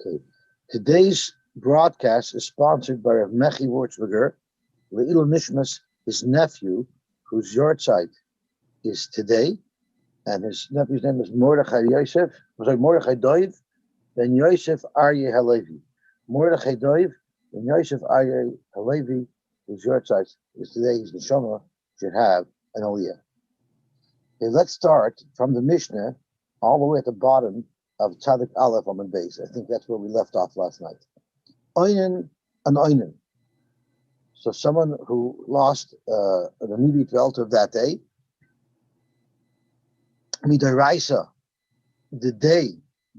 Okay. Today's broadcast is sponsored by Rav Mechi Wurzberger, Le'ilu Nishmas, his nephew, whose yahrzeit is today, and his nephew's name is Mordechai Doiv ben Yosef Aryeh Halevi. Mordechai Doiv ben Yosef Aryeh Halevi, whose yahrzeit is today, his neshama should have an aliyah. Okay, let's start from the Mishnah all the way at the bottom of Tzadik Aleph on the base. I think that's where we left off last night. Oinen and Oinen. So someone who lost an immediate relative that day, Midaraisa, the day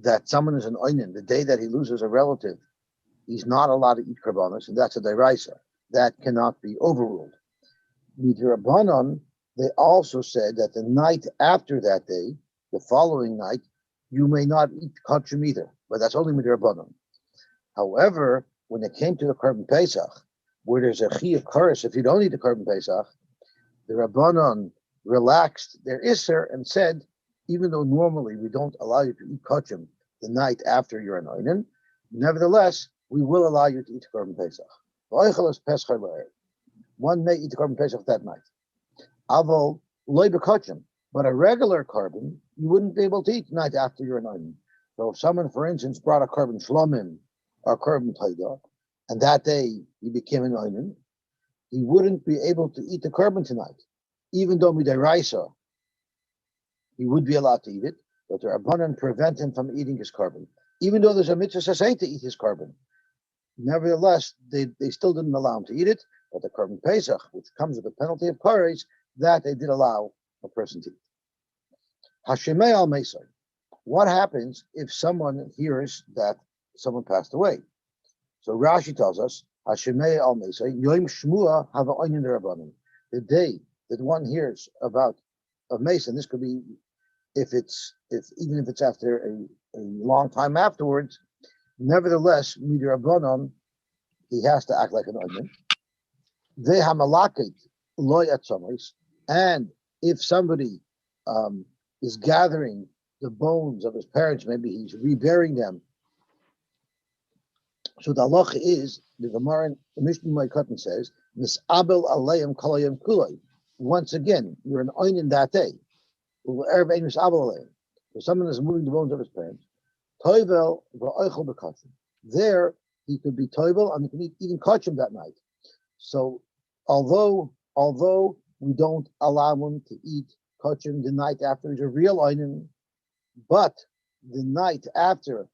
that someone is an Oinen, the day that he loses a relative, he's not allowed to eat karbanos, and that's a Daraisa. That cannot be overruled. Midarabanan, they also said that the night after that day, the following night, you may not eat kachim either, but that's only midirabanan. However, when it came to the Korban Pesach, where there's a chiyuv kares, if you don't eat the Korban Pesach, the Rabbanon relaxed their isser and said, even though normally we don't allow you to eat kachim the night after you're an oinen, nevertheless, we will allow you to eat Korban Pesach. One may eat the Korban Pesach that night. Aval loy bekachim, but a regular carbon you wouldn't be able to eat the night after you're an oinen. So if someone, for instance, brought a carbon shlomim or carbon taida, and that day he became an oinen, he wouldn't be able to eat the carbon tonight, even though midaraisa he would be allowed to eat it, but the Rabbanan prevent him from eating his carbon, even though there's a mitzvah saseh to eat his carbon. Nevertheless, they still didn't allow him to eat it, but the carbon pesach, which comes with the penalty of kares, that they did allow a person to eat. Hashemei al Mesai. What happens if someone hears that someone passed away? So Rashi tells us, Hashemei al Mesai, Yom Shmua have a oinen rabbanim. The day that one hears about a mason, this could be even if it's after a long time afterwards, nevertheless, midrabanan, he has to act like an oinen. They hamalaket loy atzomis, and if somebody is gathering the bones of his parents, maybe he's reburying them. So the halacha is, the Gemara, the Mishnah Moed says, Misabel aleim kolayim kulay. Once again, you're an oinen that day. If someone is moving the bones of his parents, toivel v'oichel b'kachim. There, he could be toivel and he can eat even kachim that night. So, although we don't allow him to eat kachim the night after he's a real oinen, but the night after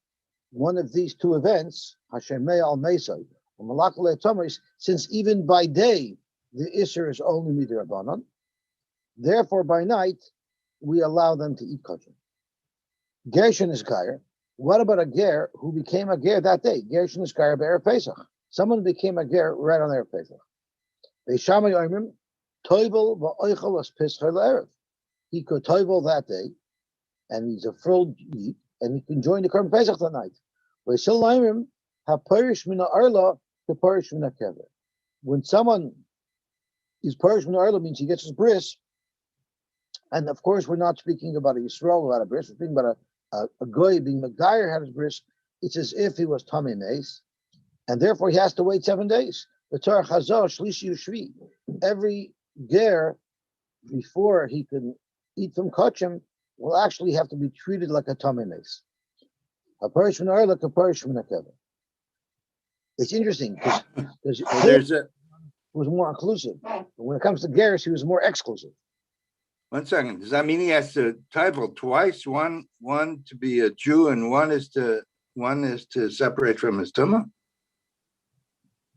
one of these two events, Hashemei al Mesai, or Malakale Tomis, since even by day the Isser is only midrabanan, therefore by night we allow them to eat kachim. Gershon is gayer. What about a ger who became a ger that day? Gershon is gayer be'erev Pesach. Someone became a ger right on erev Pesach. Beishamay oimrim toivel va'oichel as Pesach le'erev. He could toivel that day, and he's a full eat, and he can join the Korban Pesach that night. Beisil oimrim ha'parish mina arla to parish mina kever. When someone is parish mina arla, means he gets his bris. And of course, we're not speaking about a Yisrael who had a bris. We're speaking about a goy being Megayer had his bris. It's as if he was Tamei Meis, and therefore he has to wait 7 days. The Torah Chazal Shlishi Ushvi. Every ger before he can eat from kachim will actually have to be treated like a Tamei Meis. A parish min like a parish min hakeva. It's interesting because it was more inclusive, but when it comes to gers, he was more exclusive. 1 second. Does that mean he has to title twice? One to be a Jew, and one is to separate from his tumah?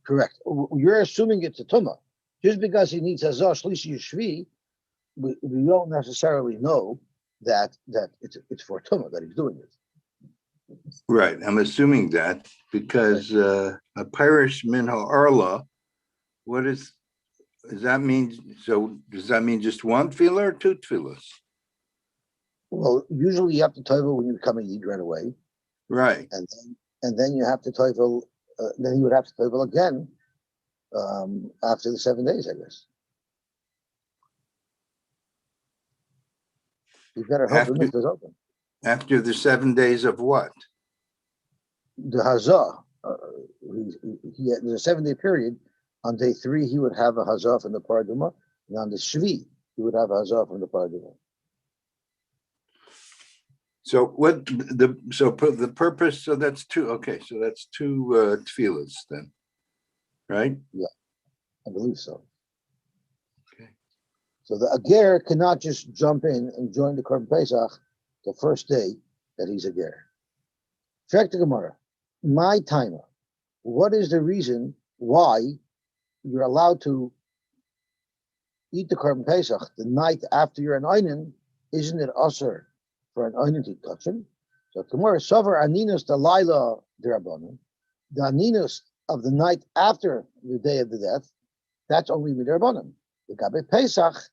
Correct. You're assuming it's a tumah. Just because he needs a zah shlishi shvi, we don't necessarily know that it's for tumah that he's doing it. Right. I'm assuming that because a parish min ha'arla, does that mean? So does that mean just one tefillah or 2 tefillahs? Well, usually you have to toivel when you come and eat right away. Right. And then you have to toivel. Then you would have to toivel again after the 7 days, I guess. You better hope the mikvah is open. After the 7 days of what? the hazah, there's a 7-day period. On day 3, he would have a hazah from the paraduma, and on the shvi, he would have a hazah from the paraduma. So the purpose? So that's 2. Okay, so that's 2 tefillahs then, right? Yeah, I believe so. Okay. So the ager cannot just jump in and join the Korban Pesach the first day that he's a ger. Check the Gemara. My timer. What is the reason why you're allowed to eat the Korban Pesach the night after you're an Einin? Isn't it usher for an Einin to touch him? So Gemara, Sover Aninus the Laila Derabanan. The Aninus of the night after the day of the death, that's only with Derabanan. The Gabe Pesach,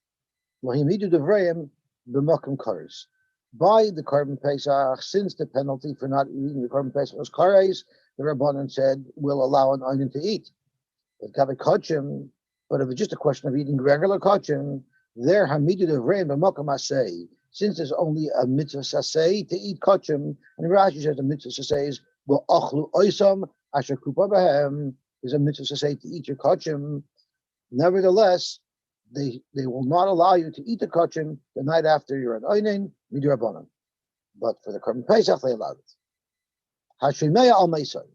Lohimidu Devrayim, B'Mokim Kares. By the Korban Pesach, since the penalty for not eating the Korban Pesach was Kares, the Rabbanan said, we'll allow an onion to eat. But Gabe Kachim, but if it's just a question of eating regular Kachim, there Hamidu Devrayim B'Mokim Asay. Since there's only a mitzvah sasei to eat kachim, and Rashi says the mitzvah sasei is well achlu oisam asher kupa b'hem is a mitzvah sasei to eat your kachim. Nevertheless, they will not allow you to eat the kachim the night after you're an oinen midrabanan. But for the Korban Pesach, they allowed it. Hashimeya al meisai.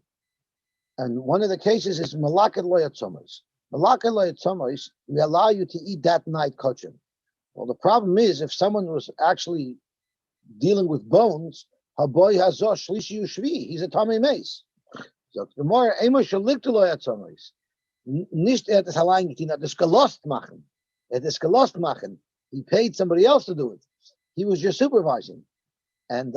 And one of the cases is malaket loyat somos. Malaket loyat somos, we allow you to eat that night kachim. Well, the problem is if someone was actually dealing with bones, haboy hazah shlishi ushvi, he's a tamei meis. So the more emo shaliktulo at somos, nicht das allein getan, das gelost machen. Das gelost machen. He paid somebody else to do it. He was just supervising, and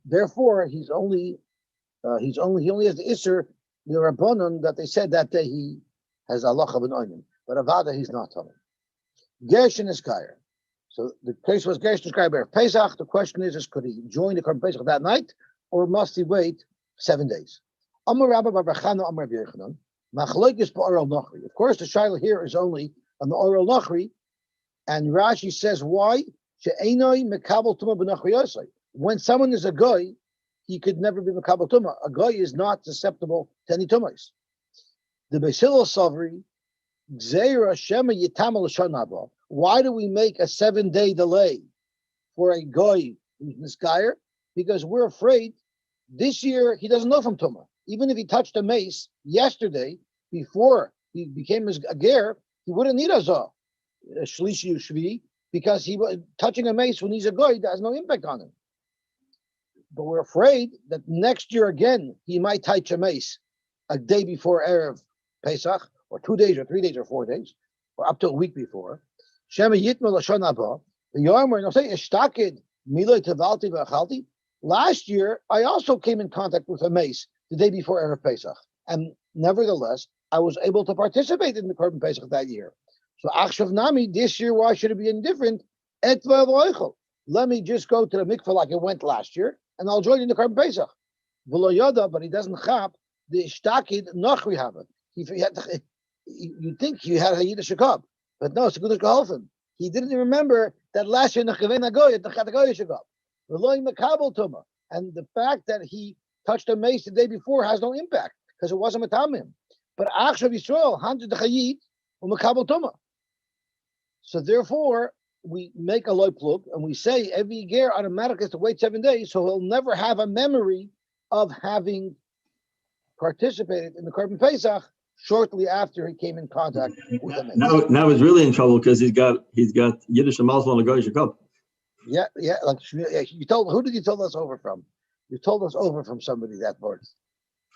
therefore he only has the isser the rabbanon that they said that day he has Allah ben oinen. But Avada, he's not Tomei. Gershon is Kair. So the case was Gershon is Kair Pesach. The question is could he join the Korban Pesach that night, or must he wait 7 days? Amar Rabba bar Bachana, Amar Rabbi Yochanan. Machlokes ba'oral nachri. Of course, the shaila here is only on the oral nachri, and Rashi says why? She'enoi mekabel tuma b'nachri yosei. When someone is a goy, he could never be mekabel tuma. A goy is not susceptible to any tumas. The Beis Hillel Savri. Why do we make a 7-day delay for a goy who's misguyer? Because we're afraid this year he doesn't know from Tumah. Even if he touched a mace yesterday before he became a ger, he wouldn't need a shlishi ushvi, because he was touching a mace when he's a goy that has no impact on him. But we're afraid that next year again he might touch a mace a day before Erev Pesach, or 2 days, or 3 days, or 4 days, or up to a week before. Shema Yitmel Lashon Haba. The Yarmer, and say, Ishtakid Miloi Tevalti V'Achalti. Last year, I also came in contact with a mace the day before Erev Pesach, and nevertheless, I was able to participate in the Korban Pesach that year. So Achshav Nami, this year, why should it be any different? Etva V'Oichel. Let me just go to the mikveh like it went last year, and I'll join in the Korban Pesach. V'Lo Yoda, but he doesn't chap the Ishtakid Nachri Haba. You think he had a Yiddish Shekab, but no, it's a good Geholfen. He didn't remember that last year Nachaven Agoy, the Chatagoy Shekab. Reloying Makabel Tuma. And the fact that he touched a mace the day before has no impact because it wasn't Matamim. But Achshav Yisrael, Hanjid Chayit, Makabel Tuma. So therefore, we make a loy plug and we say every ger automatically has to wait 7 days, so he'll never have a memory of having participated in the Korban Pesach shortly after he came in contact with the mace. Now he's really in trouble because he's got Yiddish and Muslim on the Goyish Cup. Yeah, like you told. Who did you tell us over from? You told us over from somebody that word.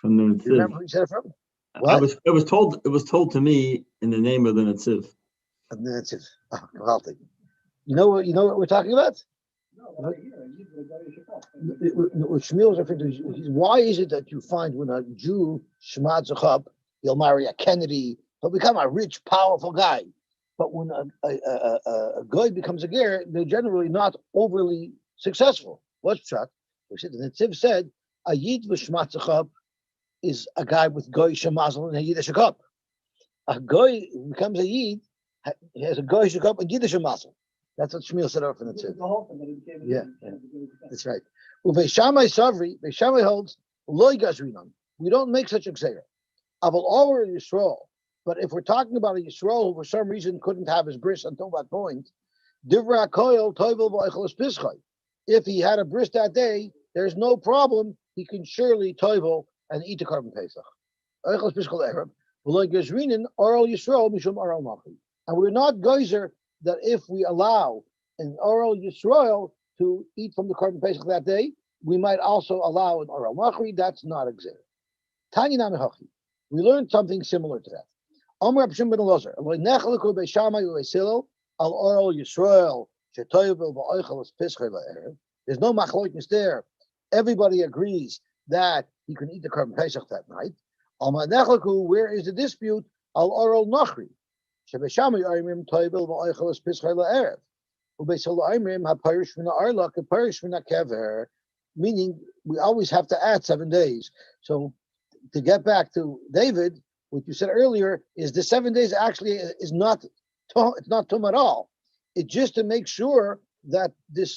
From the Netziv. You remember who you said it from? What? It was told to me in the name of the Netziv. Of the Netziv. Oh, geweldig. You know what we're talking about? No. Why is it that you find when a Jew shmad zechab, he'll marry a Kennedy, he'll become a rich, powerful guy. But when a guy becomes a ger, they're generally not overly successful. What's that? The Netziv said, a yid v'shmat zechab is a guy with goy shemazal and a yiddish cup. A guy becomes a yid, he has a goy shekap and yiddish shemazal. That's what Shmuel said over from the The Tziv. whole thing, but he gave it Yeah, to him. That's right. Uvei Shammai Savri, Vei Shammai holds loy gazrinon. We don't make such a gzeira. Aval over Yisrael. But if we're talking about a Yisrael who for some reason couldn't have his bris until that point, Divra Koil Toivel V'Eichelos Pischai. If he had a bris that day, there's no problem. He can surely toivel and eat the carbon pesach. Eichelos Pischai Erev. V'loy gazrinon oral Yisrael mishum oral machi. And we're not geyser that if we allow an oral Yisrael to eat from the carbon pesach that day, we might also allow an oral machri. That's not exer. Tanya Namihachi. We learned something similar to that. Omer Abshim ben Elazar. Nechaliku beishamai u'esilel al oral Yisrael shetoyvel va'oichelos pischei la'erev. There's no machloikness there. Everybody agrees that he can eat the carbon pesach that night. Omer nechaliku. Where is the dispute? Al oral nachri. Shebeshamai oimrim toyvel va'oichelos pischei la'erev. Meaning we always have to add 7 days. So to get back to David, what you said earlier is the 7 days actually is not it's not tum at all. It's just to make sure that the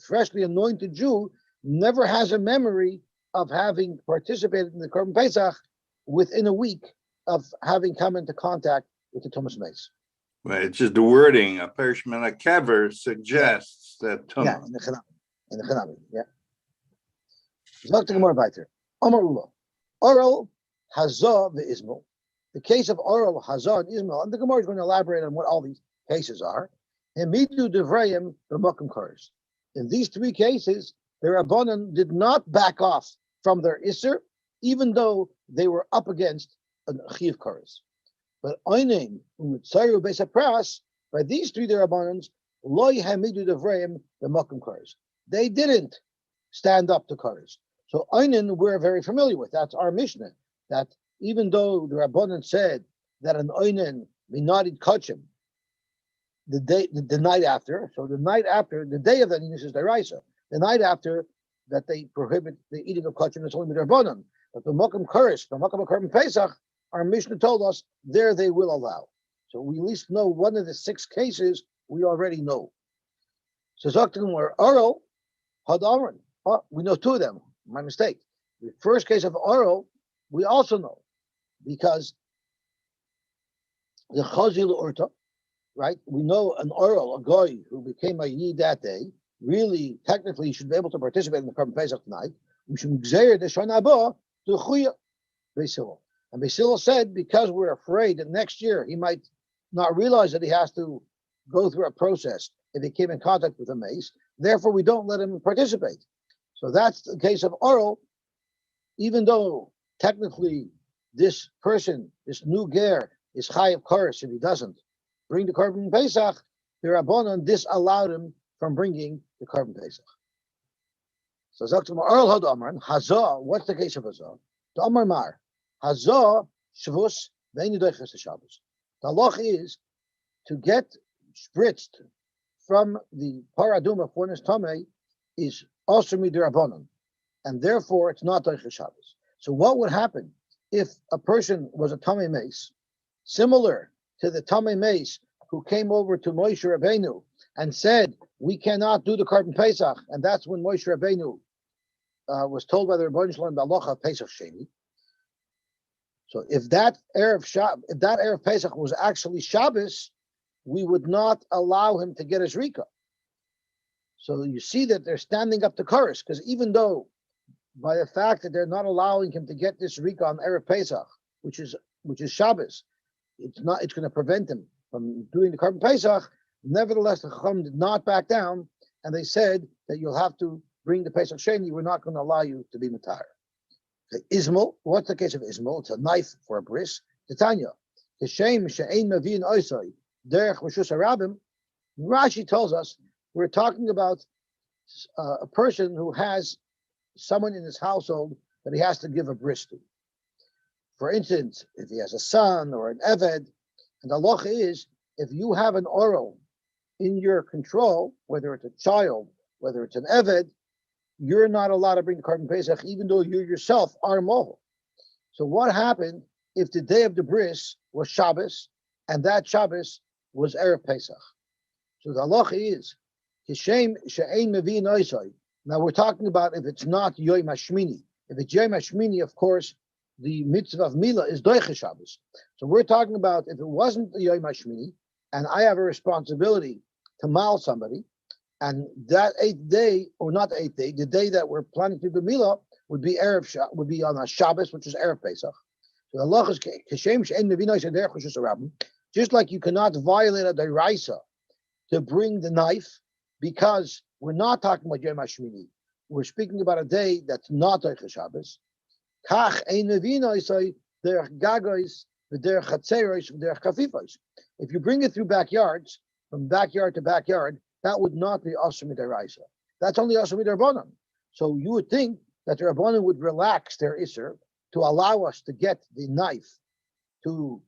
freshly anointed Jew never has a memory of having participated in the Korban Pesach within a week of having come into contact with the Tumas Mace. Right, it's just the wording. A Perishman a kever suggests that Tumah. Yeah, in the Chanami, yeah. Dr. Gemara weiter. Omar Ula. Oral Hazah ve'Ismael. The case of Oral Hazah and Ismael, and the Gemara is going to elaborate on what all these cases are. And Midu Devrayim b'Makom Kars. In these three cases, the Rabbanan did not back off from their Isser, even though they were up against an Chiv Kars. But Oinim Umitzayu Beis HaPras, by these three Rabbanans, Lo Yehamidu Devrayim b'Makom Kars. They didn't stand up to Kars. So Oinin we're very familiar with. That's our Mishnah. That even though the Rabbanan said that an Oinin may not eat kachim the night after, so the night after, the day of the Ninus is Deraisa. The night after that they prohibit the eating of kachim is only the Rabbanan. But the Makom Kars, the Makom Korban Pesach, our Mishnah told us there they will allow. So we at least know one of the 6 cases we already know. So Zaktim were Oral, Had Amran. Oh, we know 2 of them. My mistake. The first case of Oral, we also know because the Chazil Urta, right? We know an Oral, a guy who became a Yid that day, really, technically, should be able to participate in the Korban Pesach tonight. We should Gzeir the Shana Haba to Chuya Beisil. And Beisil said, because we're afraid that next year he might not realize that he has to go through a process if he came in contact with a mace, therefore we don't let him participate. So that's the case of Oral, even though technically this person, this new ger, is Chayav Koros if he doesn't bring the Korban Pesach, the Rabbanan disallowed him from bringing the Korban Pesach. So Zaktim Oral Had Amran, Hazah, what's the case of Hazah? The Amar Mar, Hazah Shavuos Ve'enu Doiches Shabbos. The halach is to get spritzed from the paraduma for his tame is also midrabanan, and therefore it's not doiches Shabbos. So what would happen if a person was a tame mace, similar to the tame mace who came over to Moshe Rabbeinu and said, we cannot do the Korban Pesach, and that's when Moshe Rabbeinu was told by the Rebbeinu Shalom the halacha of Pesach Sheni. So if that Erev Pesach was actually Shabbos, we would not allow him to get his Rika. So you see that they're standing up to Koros, because even though by the fact that they're not allowing him to get this Rika on Erev Pesach, which is Shabbos, it's going to prevent him from doing the Korban Pesach. Nevertheless, the Chacham did not back down, and they said that you'll have to bring the Pesach Sheni. We're not going to allow you to be Matar. Okay, Ismael, what's the case of Ismael? It's a knife for a bris. Titania, the shame she'ein mavin oisai derech reshus harabim. Rashi tells us we're talking about a person who has someone in his household that he has to give a bris to. For instance, if he has a son or an eved, and the halacha is if you have an oral in your control, whether it's a child, whether it's an eved, you're not allowed to bring the Korban Pesach, even though you yourself are mohel. So what happened if the day of the bris was Shabbos, and that Shabbos was Erev Pesach? So the halacha is kishem she'ein mevi noisai. Now we're talking about if it's not Yom Hashmini. If it's Yom Hashmini, of course, the mitzvah of Milah is Doiche Shabbos. So we're talking about if it wasn't the Yom Hashmini, and I have a responsibility to mal somebody, and that 8th day, or not 8th day, the day that we're planning to do Milah would be would be on a Shabbos, which is Erev Pesach. So Allah is Keshem She'en Mevi Noisai Derech Rishus HaRabim. Just like you cannot violate a deraisa to bring the knife, because we're not talking about Yom HaShmini. We're speaking about a day that's not Doiche Shabbos. Kach ein Mevi Noisai Derech Gagois v'derech Chatzeros v'derech Kafifos. If you bring it through backyards, from backyard to backyard, that would not be Asur Midaraisa. That's only Asur Midarbanan. So you would think that the Rabbanan would relax their Isser to allow us to get the knife to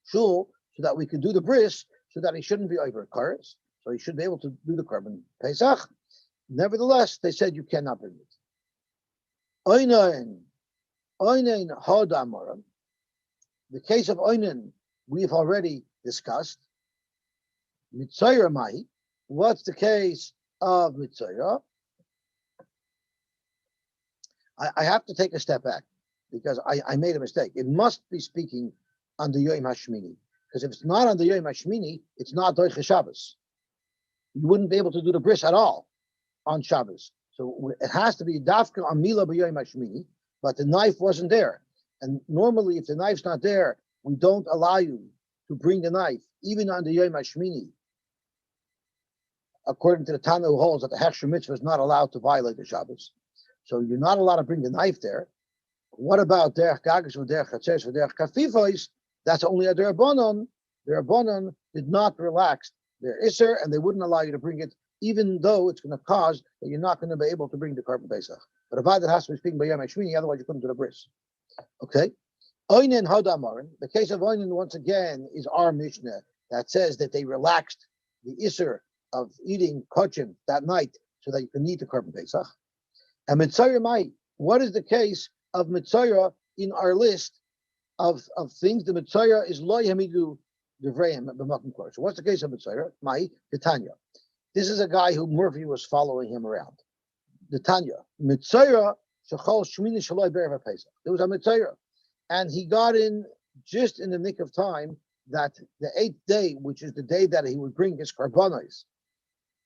Shul so that we could do the bris, so that he shouldn't be over cars, so he should be able to do the Korban Pesach. Nevertheless, they said you cannot bring it. Oinen Hodamaram. The case of Oinen we've already discussed. Mitzayra Mai. What's the case of Mitzayra? I have to take a step back because I made a mistake. It must be speaking on the Yom HaShmini. Because if it's not on the Yom HaShmini, it's not Doiche Shabbos. You wouldn't be able to do the bris at all on Shabbos. So it has to be Dafka on Milah b'Yom HaShmini, but the knife wasn't there. And normally, if the knife's not there, we don't allow you to bring the knife, even on the Yom HaShmini, according to the Tana who holds that the Hechsher Mitzvah is not allowed to violate the Shabbos. So you're not allowed to bring the knife there. What about Derech Gagas or Derech Chatzeres or Derech Kafifos? That's only a Derabanan. The Rabbanan did not relax their Isser, and they wouldn't allow you to bring it, even though it's going to cause that you're not going to be able to bring the Korban Pesach. But about that has to be speaking by Yom HaShmini, otherwise you couldn't do the bris. Okay? Oinen Hodamarin. The case of Oinen, once again, is our Mishnah that says that they relaxed the Isser of eating kochim that night so that you can eat the Korban Pesach. And Mitzayra Mai, what is the case of Mitzayra in our list of things? The Mitzayra is Lo Yamidu Devrayim B'Makom Kor. So what's the case of Mitzayra? Mai, Tanya. This is a guy who Murphy was following him around. The Tanya. Mitzayra Shechol Shmini Shaloi Be'erev Pesach. There was a Mitzayra. And he got in just in the nick of time that the 8th day, which is the day that he would bring his karbanos,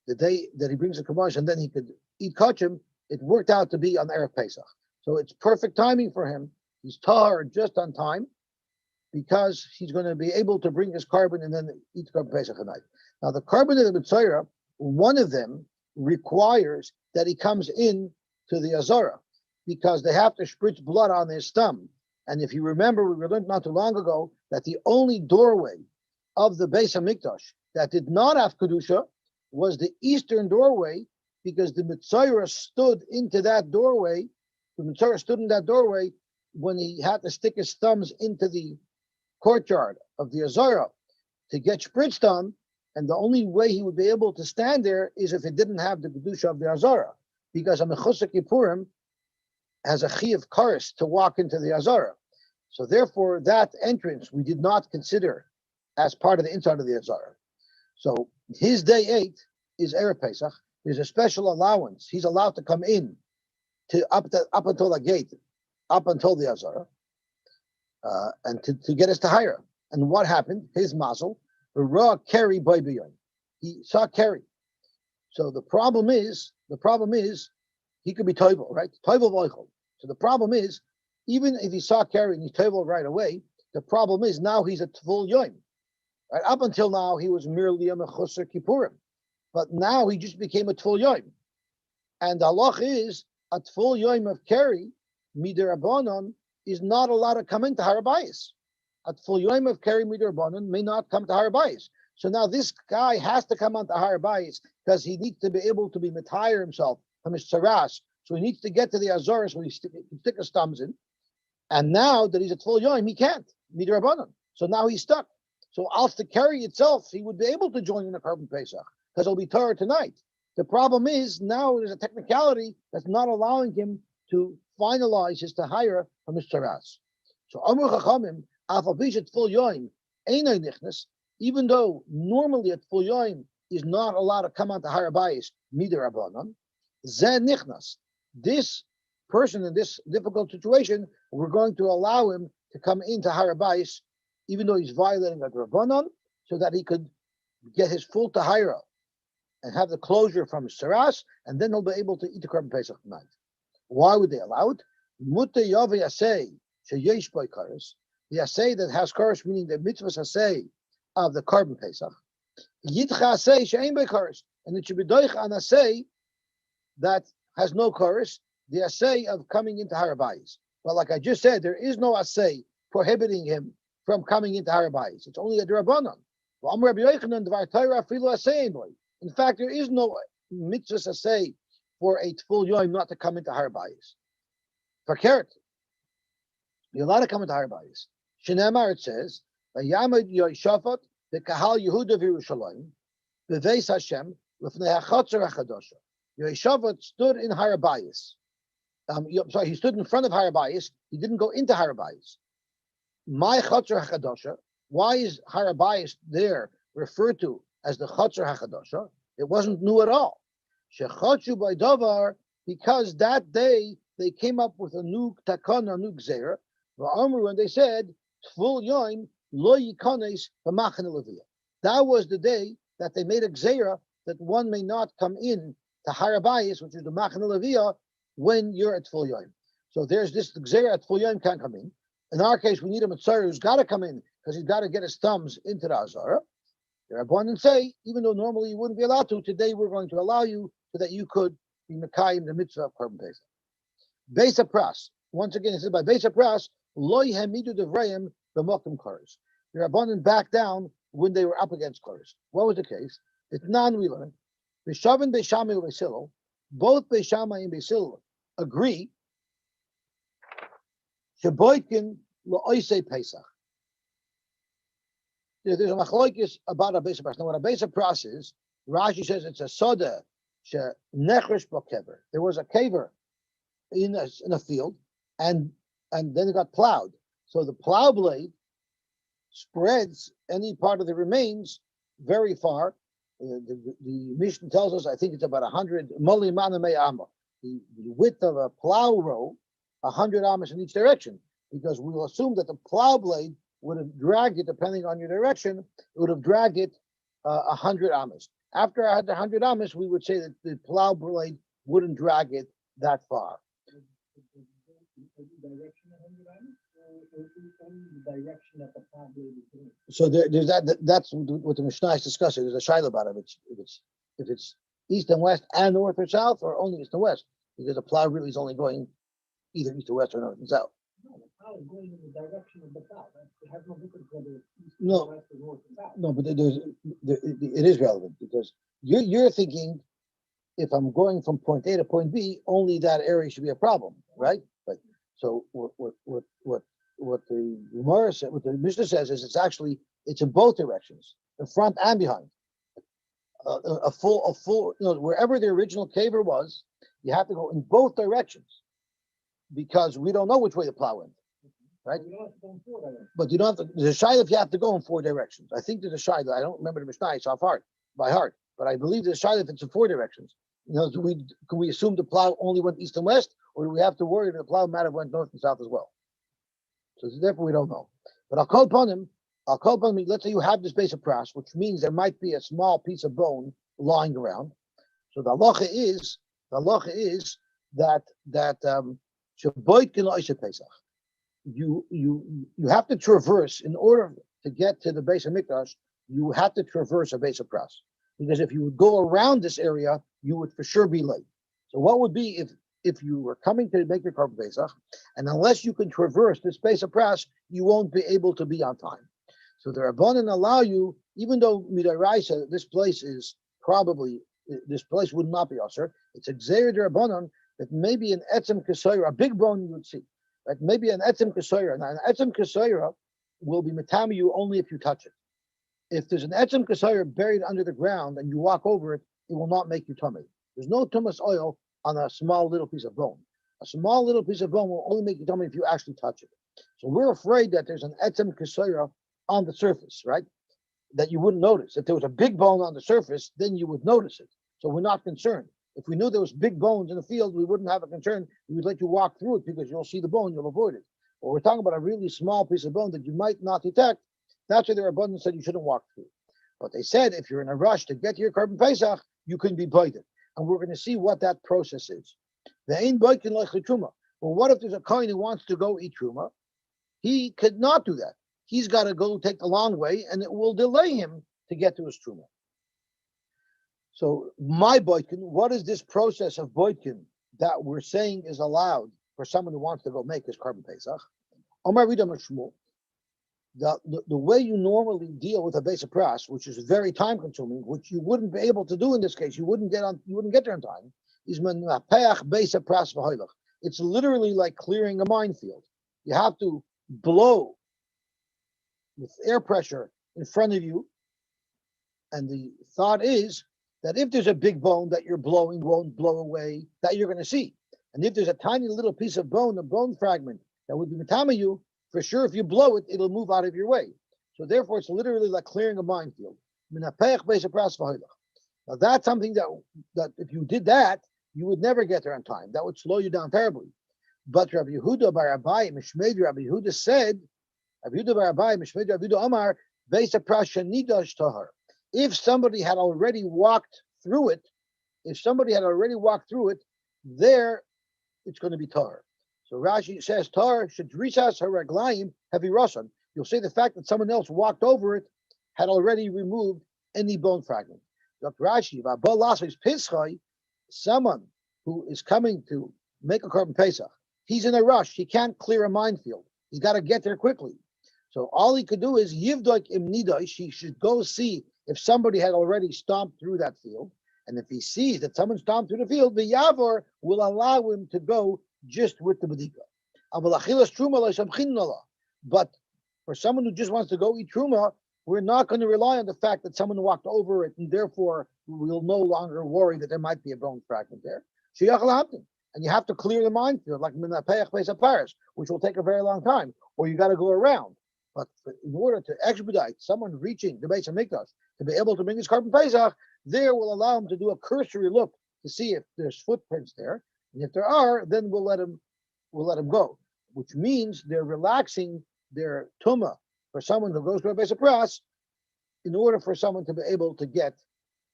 the day that he brings the karbanos, and then he could eat kachim, it worked out to be on Erev Pesach. So it's perfect timing for him. He's tahar just on time because he's going to be able to bring his carbon and then eat Korban Pesach at night. Now the carbon of the Mitzayra, one of them requires that he comes in to the Azara because they have to spritz blood on his thumb. And if you remember, we learned not too long ago that the only doorway of the Beis HaMikdash that did not have Kedusha was the eastern doorway, because the Mitzayra stood into that doorway. The Mitzayra stood in that doorway when he had to stick his thumbs into the courtyard of the Azara to get spritzed on, and the only way he would be able to stand there is if it didn't have the Kedusha of the Azara, because a Mechusar Kippurim has a chi of kares to walk into the Azara. So therefore, that entrance we did not consider as part of the inside of the Azara. So his day 8 is Erev Pesach. There's a special allowance. He's allowed to come in to up until the gate, up until the Azara, and to get us to hire. And what happened? His mazel, the raw carry by beyond. He saw carry. So the problem is he could be toivel, right? Toivel v'oichel. So the problem is, even if he saw carry and he's toivel right away, the problem is now he's a tvul yoim. Right? Up until now, he was merely a mechusar kippurim. But now he just became a tvul yoim. And the halach is, a tvul yoim of carry, midirabanan, is not allowed to come into Harabayis. A tvul yoim of carry midirabanan may not come to Harabayis. So now this guy has to come onto Harabayis because he needs to be able to be mitayir himself from his tzaras. So he needs to get to the Azoras where he can stick his thumbs in. And now that he's a tvul yoim, he can't. Midirabanan. So now he's stuck. So als the carry itself, he would be able to join in the Korban Pesach because it'll be Torah tonight. The problem is now there's a technicality that's not allowing him to finalize his tahira from his tzaras. So Amru Chachamim, Afal Bishat Tvul Yoim, Einay Nichnas, even though normally at full yoim is not allowed to come onto Harabayis, neither Rabbanon, Zeh Nichnas. This person in this difficult situation, we're going to allow him to come into Harabayis, even though he's violating a Rabbanon, so that he could get his full Tahira and have the closure from his Saras, and then he'll be able to eat the Korban Pesach tonight. Why would they allow it? Muta Yavi Asay, Sheyesh Boy Karis, the Asay that has Karis, meaning the mitzvah Asay of the Korban Pesach, Yitcha Asay She'ein Boy Karis, and it should be Doich an Asay that has no Karis, the Asay of coming into Harabayis. But like I just said, there is no Asay prohibiting him from coming into Harabayis. It's only a Drabanan. In fact, there is no mitzvah Asay for a full yoim not to come into Harabayis. For carrot, you're allowed to come into Harabayis. Shinemar, it says, Vayamad Yoshafat, the Kahal Yehuda Yerushalayim, Beveis Hashem, Lefnei HaChatzer HaChadosha. Yoshafat stood in Harabayis. He stood in front of Harabayis. He didn't go into Harabayis. My Chatzer HaChadosha. Why is Harabayis there referred to as the Chatzer HaChadosha? It wasn't new at all. Shechachu by Davar, because that day they came up with a new takana, a new gzeira. And they said, Tful Yoim lo yikones b'machane leviyah. That was the day that they made a gzeira that one may not come in to Harabayis, which is the machane leviyah, when you're at Tful Yoim. So there's this gzeira at Tful Yoim can't come in. In our case, we need a mitzvah who's got to come in because he's got to get his thumbs into the Azara. The Rabbanan say, even though normally you wouldn't be allowed to, today we're going to allow you so that you could be Mekayim the mitzvah of Korban Pesach. Beis Pras. Once again, it says by Beis Pras, Loi Hamidu Devrayim b'Mokum Koros. The Rabbanan backed down when they were up against Koros. What was the case? It's we learned. B'Shavin B'Shamai and B'Silil, both B'Shamai and B'Silil agree. Sheboitkin Lo'oisei Pesach. There's a machloikis about a Beis Pras. Now, what a Beis Pras is, Rashi says it's a soda she nechrish b'kever. There was a caver in a field, and then it got plowed. So the plow blade spreads any part of the remains very far. The Mishnah tells us, I think it's about 100 the width of a plow row, 100 amos in each direction, because we will assume that the plow blade would have dragged it, depending on your direction, it would have dragged it 100 amos. After I had the 100 amos, we would say that the plow blade wouldn't drag it that far. So there's that. That's what the Mishnah is discussing. There's a shaila about it. If it's east and west and north or south, or only east and west, because the plow really is only going either east or west or north and south. No, the plow is going in the direction of the plow. It has no difference whether it's east No. or west or north or south. No, but it is relevant because you're thinking if I'm going from point A to point B, only that area should be a problem, right? But so what the Gemara said, what the Mishnah says is it's in both directions, the front and behind. A full, wherever the original caver was, you have to go in both directions because we don't know which way the plow went, right? You don't have to go in four directions. But you don't have to. There's a shayla if you have to go in four directions. I think there's a shayla. I don't remember the Mishnah by heart, but I believe there's a shayla if it's in four directions. Can we assume the plow only went east and west, or do we have to worry that the plow might have went north and south as well? So therefore we don't know. But I'll call upon him. Let's say you have this Beis Pras, which means there might be a small piece of bone lying around. So the halacha is that you have to traverse in order to get to the Beis Hamikdash. You have to traverse a Beis Pras, because if you would go around this area, you would for sure be late. So what would be if you were coming to make your Korban Pesach, and unless you can traverse this Beis Pras, you won't be able to be on time. So the Rabbanan allow you, even though Midaraisa, this place would not be Aser. It's a Gzeir Rabbanan that maybe an Etzem Kesoira, a big bone you would see, right? Maybe an Etzem Kesoira. Now, an Etzem Kesoira will be Matami you only if you touch it. If there's an Etzem Kesoira buried under the ground and you walk over it, it will not make you tummy. There's no tumas oil on a small little piece of bone. A small little piece of bone will only make you tummy if you actually touch it. So we're afraid that there's an Etzem Kesoira on the surface, right? that you wouldn't notice. If there was a big bone on the surface, then you would notice it. So we're not concerned. If we knew there was big bones in the field, we wouldn't have a concern. We would let you walk through it because you'll see the bone, you'll avoid it. But we're talking about a really small piece of bone that you might not detect. That's why their abundance said you shouldn't walk through. But they said if you're in a rush to get to your Korban Pesach, you can be baited. And we're going to see what that process is. The ain't baiting like truma. Well, what if there's a kohen who wants to go eat truma? He could not do that. He's got to go take the long way, and it will delay him to get to his truma. So my boitkin, what is this process of boitkin that we're saying is allowed for someone who wants to go make his Korban Pesach? Omar Vidam Shmuel. The way you normally deal with a basic pras, which is very time consuming, which you wouldn't be able to do in this case, you wouldn't get there in time, is menapeach basic pras v'hoilach. It's literally like clearing a minefield. You have to blow with air pressure in front of you, and the thought is that if there's a big bone that you're blowing won't blow away, that you're going to see. And if there's a tiny little piece of bone, a bone fragment that would be matama you, for sure, if you blow it, it'll move out of your way. So therefore, it's literally like clearing a minefield. Now that's something that if you did that, you would never get there on time. That would slow you down terribly. But Rabbi Yehuda bar Abai Mishmei, Rabbi Yehuda said, Rabbi Yehuda bar Abai Mishmei, Rabbi Yehuda Amar, Beis HaPras Nidash Tahar. If somebody had already walked through it, there it's going to be tahar. So Rashi says tahar should risas haraglayim heavy rasan. You'll say the fact that someone else walked over it had already removed any bone fragment. Dr. Rashi, someone who is coming to make a Korban Pesach, he's in a rush. He can't clear a minefield. He's got to get there quickly. So all he could do is yivdok im nidosh. He should go see if somebody had already stomped through that field. And if he sees that someone stomped through the field, the Yavor will allow him to go just with the Badika. But for someone who just wants to go eat Truma, we're not going to rely on the fact that someone walked over it, and therefore we'll no longer worry that there might be a bone fragment there. And you have to clear the minefield, like Minapeach Beis Paris, which will take a very long time, or you got to go around. But in order to expedite someone reaching the Beis HaMikdash to be able to bring his Korban Pesach, there will allow him to do a cursory look to see if there's footprints there, and if there are, then we'll let him go. Which means they're relaxing their tuma for someone who goes to a Beis HaPras in order for someone to be able to get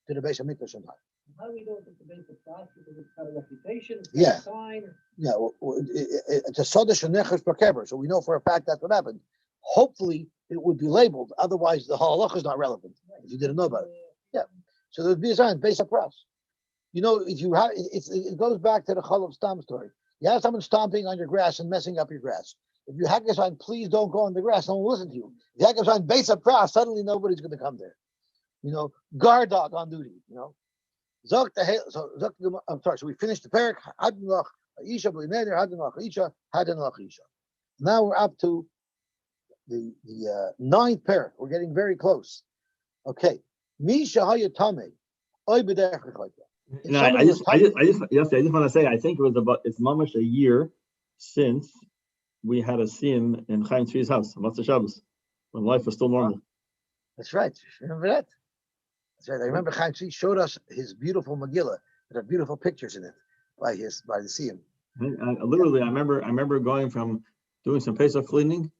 to the Beis HaMikdash in time. How do we know if it's a Beis HaPras? Because it's got a reputation, it's got Yeah. a sign. Yeah, it's a sodash and neches per so we know for a fact that's what happened. Hopefully, it would be labeled. Otherwise, the halach is not relevant if you didn't know about it. Yeah. So there would be a sign, Beis HaPras. You know, if you have, it goes back to the Chalav Stam story. You have someone stomping on your grass and messing up your grass. If you hack a sign, please don't go on the grass. No one will listen to you. If you hack a sign, Beis HaPras, suddenly nobody's going to come there. You know, guard dog on duty. You know, I'm sorry. So we finished the parak. Now we're up to the ninth parak. We're getting very close. Okay. Misha hayatame. No, I just want to say, I think it's mamash a year since we had a siyum in Chaim Tzvi's house, Matzah Shabbos, when life was still normal. That's right. Remember that? That's right. I remember Chaim Tzvi showed us his beautiful Megillah that have beautiful pictures in it by the siyum. Literally, I remember going from doing some Pesach cleaning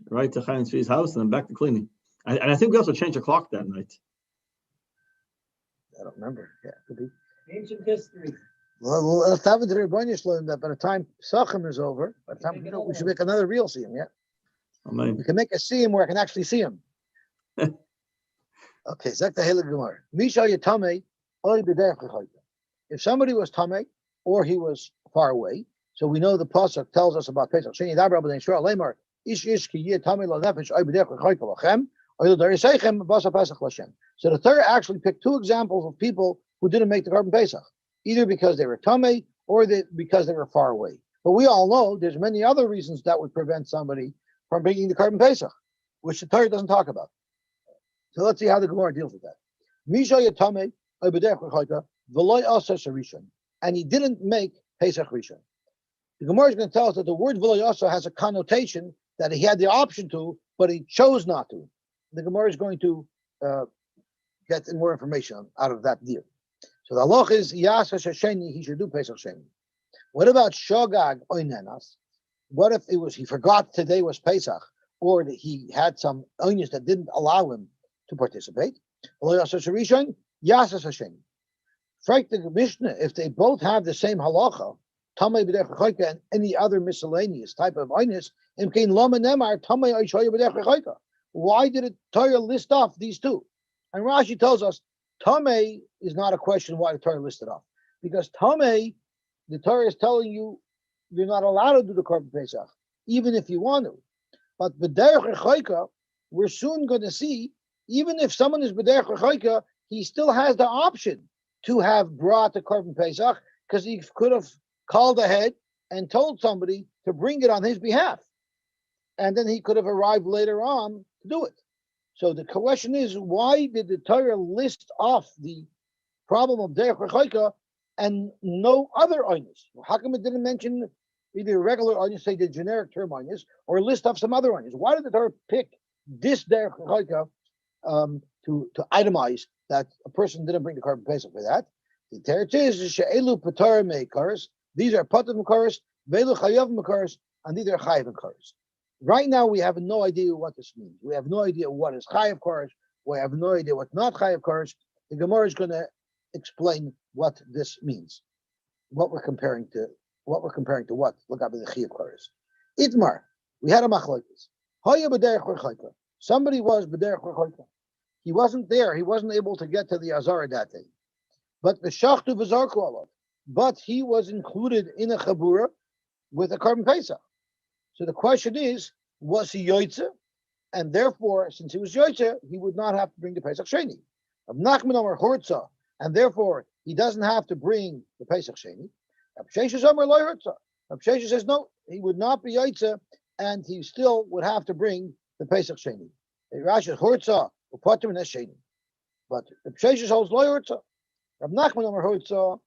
right to Chaim Tzvi's house and then back to cleaning. And I think we also changed the clock that night. I don't remember. Yeah, could be. Ancient history. Well, let's have it to the Rebbeinu Shalom that by the time Pesachim is over, by the time we should make another real siyum. Yeah. Amen. We can make a siyum where I can actually see him. Okay, Zek the Heilig Gemara. Misha Yatame, if somebody was Tame or he was far away, so we know the Pasuk tells us about Pesach. So the Torah actually picked two examples of people who didn't make the Korban Pesach, either because they were Tame or because they were far away. But we all know there's many other reasons that would prevent somebody from bringing the Korban Pesach, which the Torah doesn't talk about. So let's see how the Gemara deals with that. And he didn't make Pesach Rishon. The Gemara is going to tell us that the word V'lo Yasa has a connotation that he had the option to, but he chose not to. The Gemara is going to get more information out of that deer. So the halach is Yasa Shasheni, he should do Pesach Sheni. What about Shogag Oinenas? What if he forgot today was Pesach, or that he had some onions that didn't allow him to participate? Yasa Shasheni. Frank the Mishnah, if they both have the same halacha, Tamei B'derech Chayka and any other miscellaneous type of onions, Imkein Lama Nemar Tamei Oishoya B'derech Chayka. Why did the Torah list off these two? And Rashi tells us Tamei is not a question why the Torah listed off, because Tamei, the Torah is telling you you're not allowed to do the Korban Pesach, even if you want to. But B'derech Chayka, we're soon going to see, even if someone is B'derech Chayka, he still has the option to have brought the Korban Pesach, because he could have called ahead and told somebody to bring it on his behalf. And then he could have arrived later on to do it. So the question is, why did the Torah list off the problem of Derech Rechaika and no other onions? How come it didn't mention either regular onions, say the generic term onions, or list off some other onions? Why did the Torah pick this Derech Rechaika to itemize that a person didn't bring the Korban Pesach for that? The teretz is she'elu patar meikaros. These are patar mekaros, velu chayav mekaros, and these are chayav mekaros. Right now, we have no idea what this means. We have no idea what is chayav mekaros. We have no idea what's not chayav mekaros. The Gemara is going to explain what this means. What we're comparing to. What? Look up at the chayav mekaros. Itmar, we had a machlokes. Haya b'derech rechaika. Somebody was b'derech rechaika. He wasn't there. He wasn't able to get to the Azara that day. But the shachtu v'zarku alav. But he was included in a chabura with a Korban Pesach. So the question is, was he yoytze? And therefore, since he was yoytze, he would not have to bring the Pesach Sheni. Rav Nachman Omer Hortza, and therefore he doesn't have to bring the Pesach Sheni. Rav Sheshes Omer Lo Hortza. Rav Sheshes says no, he would not be yoytze, and he still would have to bring the Pesach Sheni. Rashi Hortza upatim and Sheni. But Rav Sheshes holds Lo Hortza. Rav Nachman Omer Hortza.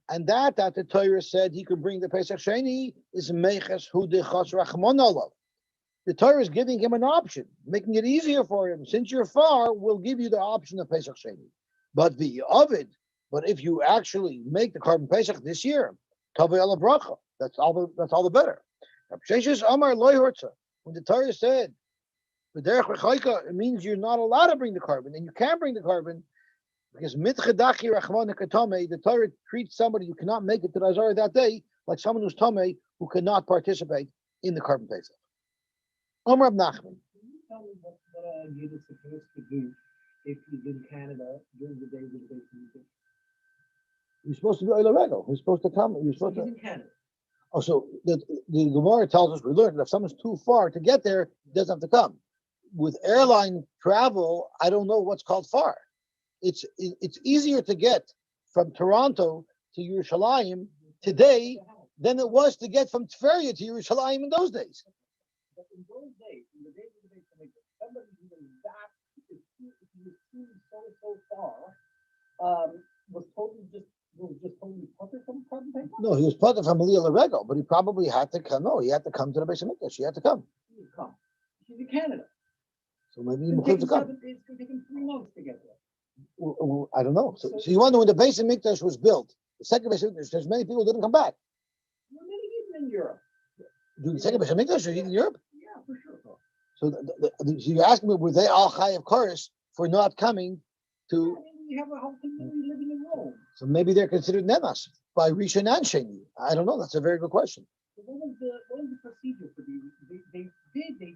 And that the Torah said he could bring the Pesach Sheni is Meches Hu Dechas Rachmon Olav. The Torah is giving him an option, making it easier for him. Since you're far, we'll give you the option of Pesach Sheni. But the Ovid, but if you actually make the Korban Pesach this year, Tavei Ala Bracha, that's all the better. Sheshes Amar Lo Hortza. When the Torah said B'derech Rechaika, it means you're not allowed to bring the Korban, and you can't bring the Korban. Because mitchedachi rachmana katame, the Torah treats somebody who cannot make it to the Azara that day like someone who's tame who cannot participate in the Korban Pesach. Omer Rab Nachman. Can you tell me what a yid is supposed to do if he's in Canada during the day of the Beis Hamikdash? You're supposed to be Oila Regel. He's supposed to come. He's in Canada. Oh, so the Gemara tells us, we learned that if someone's too far to get there, he doesn't have to come. With airline travel, I don't know what's called far. It's easier to get from Toronto to Yerushalayim today than it was to get from Tveria to Yerushalayim in those days. But in those days, in the days of the Beis Hamikdash, somebody who was that, if he was so far, was totally putter from Korban Pesach? No, he was putter from Aliyah L'Regel, but he probably had to come. No, he had to come to the Beis Hamikdash. He had to come. He would come. He's in Canada. So maybe he It's could come. going to take him 3 months to get there. I don't know. So you wonder when the Beis Hamikdash was built, the second Beis Hamikdash, there's many people who didn't come back. Well, maybe even in Europe. Do the second Beis Hamikdash in Europe? Yeah, for sure. So so you're asking me, were they all chayav kares for not coming to? We have a whole community living in Rome. So maybe they're considered nenas by Rishon and Sheni. I don't know. That's a very good question. So what was the procedure for these? They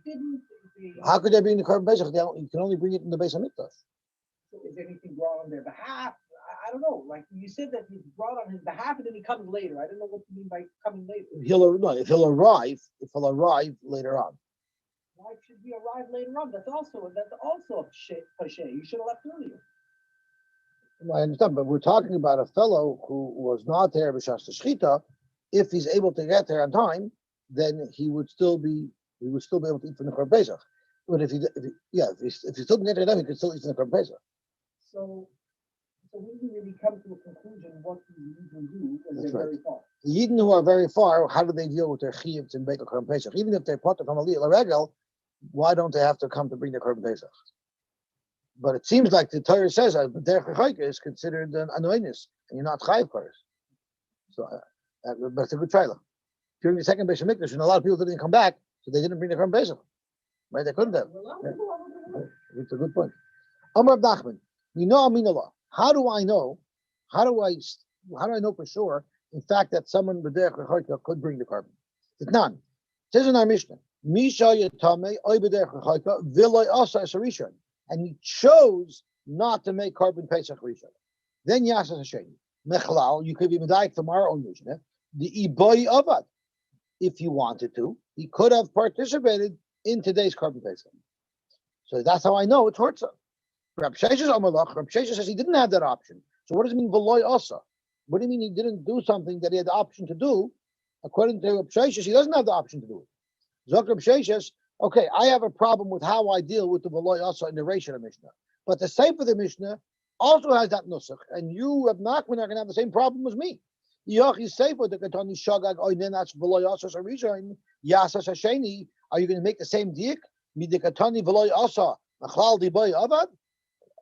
didn't. How could they bring the Korban Pesach? You can only bring it in the Beis Hamikdash. So is anything brought on their behalf? I don't know. Like you said that he's brought on his behalf and then he comes later. I don't know what you mean by coming later. If he'll arrive later on. Why should he arrive later on? That's also a cliche. You should have left earlier. I understand, but we're talking about a fellow who was not there b'shas shechita. If he's able to get there on time, then he would still be able to eat from the Korban Pesach. But if he still didn't get there, he could still eat from the Korban Pesach. So we didn't really come to a conclusion what we usually do when they're very far. The Yidden who are very far, how do they deal with their chiyuvs in Beit Korban Pesach? Even if they're potter from Aliyah L'Regel, why don't they have to come to bring the Korban Pesach? But it seems like the Torah says that B'derech Rechoika is considered an anoinus, and you're not chayiv kares. So, but it's a good trial. During the second Beis Hamikdash, and a lot of people didn't come back, so they didn't bring the Korban Pesach. Right? They couldn't have. Yeah. It's a good point. Amar Nachman, we know Amin Allah. How do I know? How do I know for sure? In fact, that someone B'derech Rechoika could bring the carbon. It's none. It says in our Mishnah, Misha Yatame Oy B'derech Rechoika V'loy Asa Es Rishon, and he chose not to make carbon Pesach Rishon. Then Yasas Hashem Mechlal, you could be medayik from our own Mishnah. The Iboy Avad, if you wanted to, he could have participated in today's carbon Pesach. So that's how I know it's Hortza. Rab Sheshes Amalach, Rab Sheshes says he didn't have that option. So what does it mean, V'loy Asa? What do you mean he didn't do something that he had the option to do? According to Rab Sheshes, he doesn't have the option to do it. Zok Rab Sheshes, okay, I have a problem with how I deal with the V'loy Asa in the Reish of the Mishnah. But the Sefer of the Mishnah also has that nusach, and you, Rab Nachman, are going to have the same problem as me. Yochi Sefer, the Katani Shagag, Oinenas V'loy Asa Sarishain, Yasas Hasheni, are you going to make the same diak? Midikatani V'loy Asa, Machlal Diboy Avad?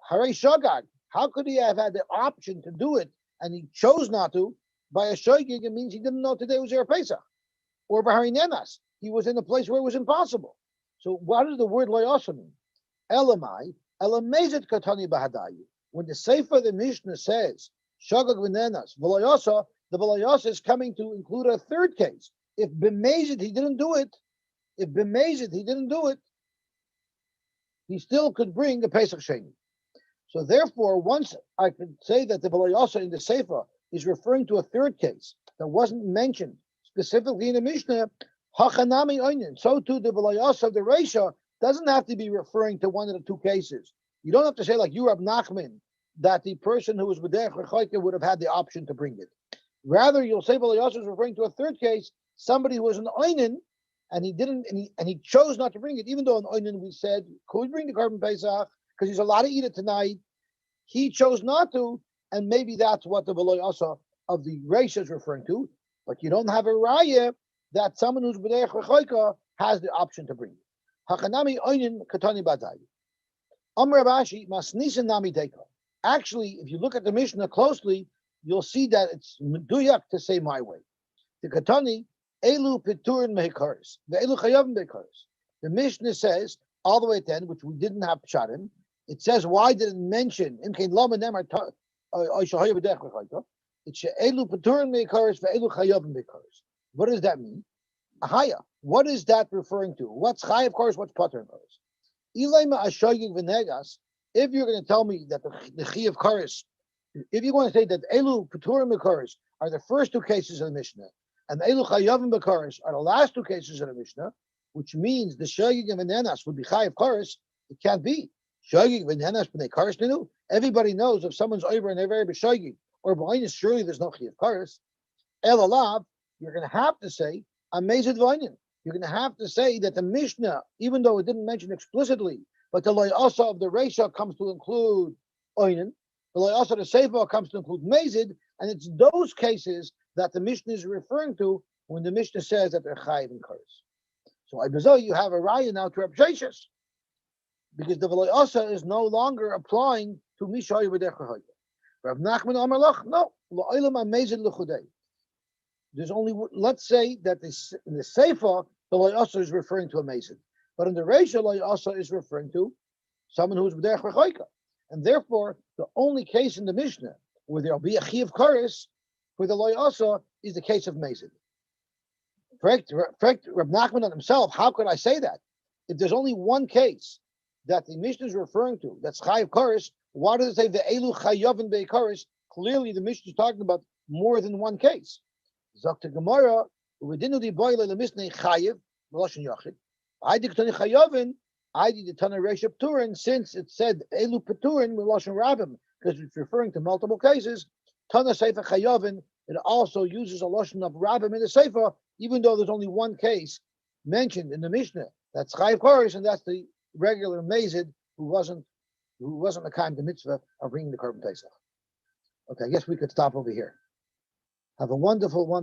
Hare Shagag, how could he have had the option to do it and he chose not to? By a shogig, it means he didn't know today was Erev Pesach. Or by Harinenas, he was in a place where it was impossible. So what does the word loyasa mean? Elamai, elamezet katani bahadayu. When the Sefer of the Mishnah says shogag v'nenas v'loyasa, the v'loyasa is coming to include a third case. If b'mezet he didn't do it, he still could bring a Pesach Sheni. So therefore, once I could say that the V'loyasa in the Sefer is referring to a third case that wasn't mentioned specifically in the Mishnah, Hachanami Oinen, so too the V'loyasa of the Reisha doesn't have to be referring to one of the two cases. You don't have to say like you, Rab Nachman, that the person who was B'derech Rechoika would have had the option to bring it. Rather, you'll say V'loyasa is referring to a third case, somebody who was an Oinen, and he didn't, and he chose not to bring it, even though in Oinen we said, could we bring the carbon Pesach? Because he's allowed to eat it tonight. He chose not to, and maybe that's what the V'loy Asa of the Reisha is referring to. But you don't have a raya that someone who's B'derech Rechoika has the option to bring it. Hakanami Oinin Katani Badai. Amr Abashi Masnisan Nami Deka. Actually, if you look at the Mishnah closely, you'll see that it's meduyak to say my way. The Katani Elu Piturin Mehikaris, the Elu Chayavim Mehikaris. The Mishnah says all the way at the end, which we didn't have pshatim. It says, why did it mention Imkein Lama Nemar Oishahoya B'derech Rechoika? It's Elu Piturin Mehikaris for Elu Chayavim Mehikaris. What does that mean? Ahaya. What is that referring to? What's Chayav Karis? What's Pater Karis? Ilayma Ashoyig V'negas. If you're going to tell me that the Chayav Karis, if you want to say that Elu Piturim Mekaris are the first two cases of the Mishnah, and Elu Chayavim Mekaris are the last two cases of the Mishnah, which means the Shogig and Venenas would be Chayav Karis, it can't be. Shogig Venenas b'nei Karis Ninu. Everybody knows if someone's over and they're very b'Shogig or b'Oinus, surely there's no Chayav Karis. El Alav, you're going to have to say Amazed V'Oinin. You're going to have to say that the Mishnah, even though it didn't mention explicitly, but the Loyasa of the Reisha comes to include Oinin. The Loyasa of the Sefer comes to include Mazid, and it's those cases that the Mishnah is referring to when the Mishnah says that they're Chayiv and Karis. So I bezow you have a raya now to Reb Sheshes, because the Loyasa is no longer applying to Mishayi B'derech Rechoika. Reb Nachman Amar Lach, no, Lo'olam Amazid L'chudei. There's only, let's say that in the Sefer, the Loyasa is referring to a Mazid. But in the Reisha, Loyasa is referring to someone who's B'derech Rechoika. And therefore, the only case in the Mishnah where there'll be a Chiyav Karis for the Loyasa is the case of Mazid. Correct, Reb Nachman on himself, how could I say that? If there's only one case that the Mishnah is referring to, that's Chayav Karis, why does it say the Elu Chayavin Be'Karis? Clearly, the Mishnah is talking about more than one case. Zakta Gemara, we didn't do the boiler the Mishnah Chayav, Meloshin Yachid. I did Tani Chayavin, I did the Tana Reish Pturin, since it said Elu Pturin Meloshin Rabim, because it's referring to multiple cases. Tana Sefer Chayavin, it also uses a lotion of Rabim in the Sefer, even though there's only one case mentioned in the Mishnah. That's Chayav Karis, and that's the regular Mazid who wasn't a kind of mitzvah of bringing the Korban Pesach. Okay, I guess we could stop over here. Have a wonderful one.